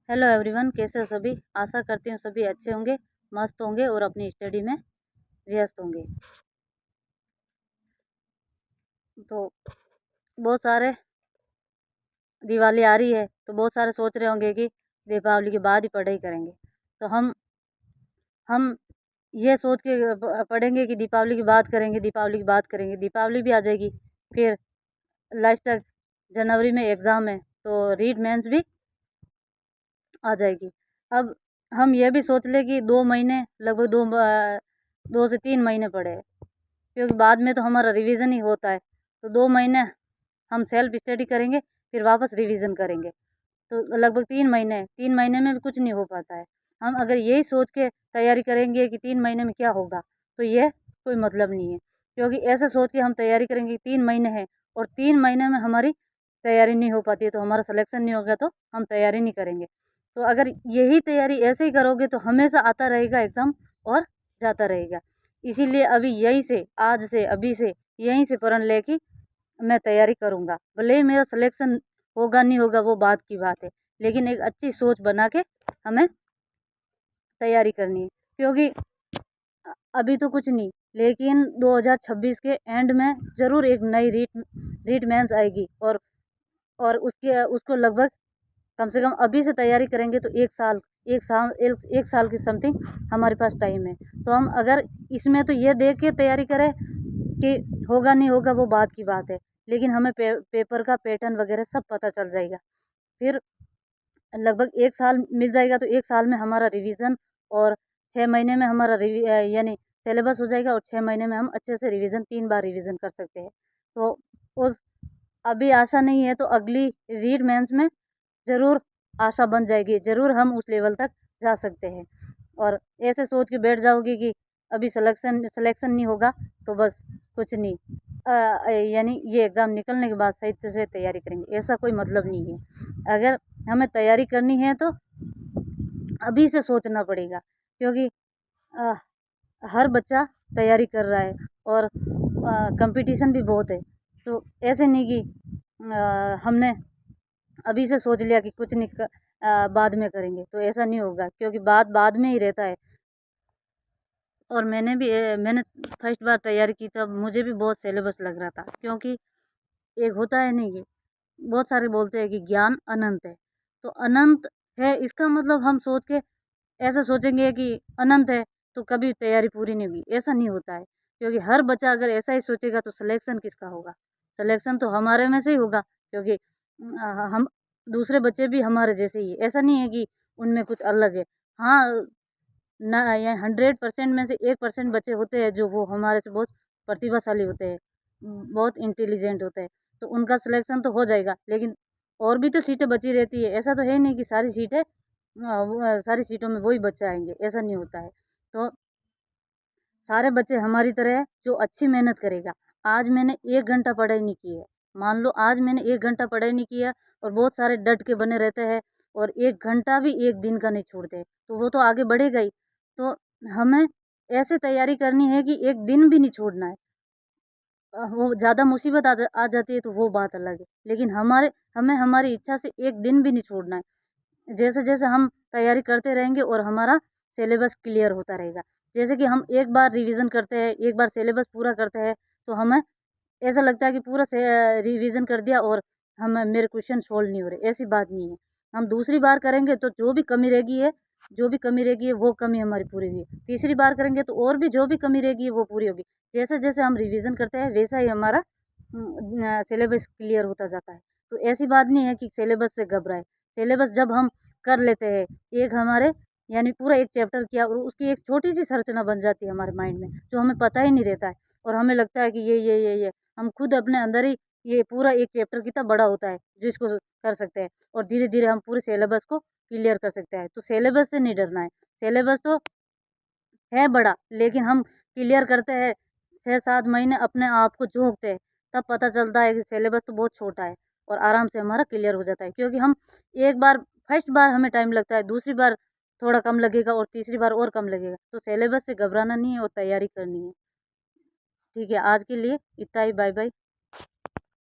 Hello everyone, कैसे हो सभी। आशा करती हूँ सभी अच्छे होंगे, मस्त होंगे और अपनी स्टडी में व्यस्त होंगे। तो बहुत सारे दिवाली आ रही है तो बहुत सारे सोच रहे होंगे कि दीपावली के बाद ही पढ़ाई करेंगे। तो हम ये सोच के पढ़ेंगे कि दीपावली की बात करेंगे, दीपावली की बात करेंगे। दीपावली भी आ जाएगी, फिर लास्ट तक जनवरी में एग्ज़ाम है तो रीड मेंस भी आ जाएगी। अब हम ये भी सोच ले कि 2 महीने लगभग 2 से 3 महीने पड़े हैं, क्योंकि बाद में तो हमारा रिवीजन ही होता है। तो 2 महीने हम सेल्फ स्टडी करेंगे, फिर वापस रिवीजन करेंगे। तो लगभग 3 महीने में भी कुछ नहीं हो पाता है। हम अगर यही सोच के तैयारी करेंगे कि 3 महीने में क्या होगा, तो ये कोई मतलब नहीं है। क्योंकि ऐसे सोच के हम तैयारी करेंगे कि 3 महीने हैं और 3 महीने में हमारी तैयारी नहीं हो पाती है, तो हमारा सिलेक्शन नहीं होगा, तो हम तैयारी नहीं करेंगे। तो अगर यही तैयारी ऐसे ही करोगे तो हमेशा आता रहेगा एग्ज़ाम और जाता रहेगा। इसीलिए अभी यहीं से, आज से, अभी से यहीं से प्रण लेके मैं तैयारी करूँगा। भले ही मेरा सिलेक्शन होगा नहीं होगा वो बात की बात है, लेकिन एक अच्छी सोच बना के हमें तैयारी करनी है। क्योंकि अभी तो कुछ नहीं, लेकिन 2026 के एंड में ज़रूर एक नई रीट मेंस आएगी और उसके उसको लगभग कम से कम अभी से तैयारी करेंगे तो 1 साल की समथिंग हमारे पास टाइम है। तो हम अगर इसमें तो ये देख के तैयारी करें कि होगा नहीं होगा वो बात की बात है, लेकिन हमें पेपर का पैटर्न वगैरह सब पता चल जाएगा। फिर लगभग 1 साल मिल जाएगा तो 1 साल में हमारा रिवीजन और 6 महीने में हमारा यानी सिलेबस हो जाएगा और 6 महीने में हम अच्छे से रिवीजन 3 बार रिवीजन कर सकते हैं। तो उस अभी आशा नहीं है तो अगली रीड मेंस में ज़रूर आशा बन जाएगी, ज़रूर हम उस लेवल तक जा सकते हैं। और ऐसे सोच के बैठ जाओगे कि अभी सिलेक्शन नहीं होगा तो बस कुछ नहीं, यानी ये एग्ज़ाम निकलने के बाद सही से तैयारी करेंगे, ऐसा कोई मतलब नहीं है। अगर हमें तैयारी करनी है तो अभी से सोचना पड़ेगा, क्योंकि अ, हर बच्चा तैयारी कर रहा है और कंपटीशन भी बहुत है। तो ऐसे नहीं कि हमने अभी से सोच लिया कि कुछ नहीं बाद में करेंगे, तो ऐसा नहीं होगा, क्योंकि बाद में ही रहता है। और मैंने फर्स्ट बार तैयारी की तब मुझे भी बहुत सिलेबस लग रहा था, क्योंकि एक होता है नहीं कि बहुत सारे बोलते हैं कि ज्ञान अनंत है। तो अनंत है इसका मतलब हम सोच के ऐसा सोचेंगे कि अनंत है तो कभी तैयारी पूरी नहीं होगी, ऐसा नहीं होता है। क्योंकि हर बच्चा अगर ऐसा ही सोचेगा तो सिलेक्शन किसका होगा? सिलेक्शन तो हमारे में से ही होगा, क्योंकि हम दूसरे बच्चे भी हमारे जैसे ही है। ऐसा नहीं है कि उनमें कुछ अलग है। हाँ, ना, ये 100% में से 1% बच्चे होते हैं जो वो हमारे से बहुत प्रतिभाशाली होते हैं, बहुत इंटेलिजेंट होते हैं, तो उनका सिलेक्शन तो हो जाएगा। लेकिन और भी तो सीटें बची रहती है, ऐसा तो है नहीं कि सारी सीटें सारी सीटों में वही बच्चे आएंगे, ऐसा नहीं होता है। तो सारे बच्चे हमारी तरह है जो अच्छी मेहनत करेगा। आज मैंने 1 घंटा पढ़ाई नहीं की है, मान लो आज मैंने 1 घंटा पढ़ाई नहीं किया और बहुत सारे डट के बने रहते हैं और 1 घंटा भी एक दिन का नहीं छोड़ते, तो वो तो आगे बढ़ेगा ही। तो हमें ऐसे तैयारी करनी है कि एक दिन भी नहीं छोड़ना है। वो ज़्यादा मुसीबत आ जाती है तो वो बात अलग है, लेकिन हमें हमारी इच्छा से एक दिन भी नहीं छोड़ना है। जैसे-जैसे हम तैयारी करते रहेंगे और हमारा सिलेबस क्लियर होता रहेगा। जैसे कि हम एक बार रिवीज़न करते हैं, एक बार सिलेबस पूरा करते हैं, तो हमें ऐसा लगता है कि पूरा रिवीज़न कर दिया और हम मेरे क्वेश्चन सॉल्व नहीं हो रहे, ऐसी बात नहीं है। हम दूसरी बार करेंगे तो जो भी कमी रहेगी है वो कमी हमारी पूरी हुई है। तीसरी बार करेंगे तो और भी जो भी कमी रहेगी है वो पूरी होगी। जैसे-जैसे हम रिवीज़न करते हैं वैसा ही हमारा सिलेबस क्लियर होता जाता है। तो ऐसी बात नहीं है कि सिलेबस से घबराएँ। सिलेबस जब हम कर लेते हैं, एक हमारे यानी पूरा एक चैप्टर किया और उसकी एक छोटी-सी संरचना बन जाती है हमारे माइंड में, जो हमें पता ही नहीं रहता है और हमें लगता है कि ये हम खुद अपने अंदर ही ये पूरा एक चैप्टर कितना बड़ा होता है, जो इसको कर सकते हैं और धीरे-धीरे हम पूरे सिलेबस को क्लियर कर सकते हैं। तो सिलेबस से नहीं डरना है, सिलेबस तो है बड़ा, लेकिन हम क्लियर करते हैं 6-7 महीने अपने आप को झोंकते हैं, तब पता चलता है कि सिलेबस तो बहुत छोटा है और आराम से हमारा क्लियर हो जाता है। क्योंकि हम एक बार फर्स्ट बार हमें टाइम लगता है, दूसरी बार थोड़ा कम लगेगा और तीसरी बार और कम लगेगा। तो सिलेबस से घबराना नहीं है और तैयारी करनी है। ठीक है, आज के लिए इतना ही, बाय बाय।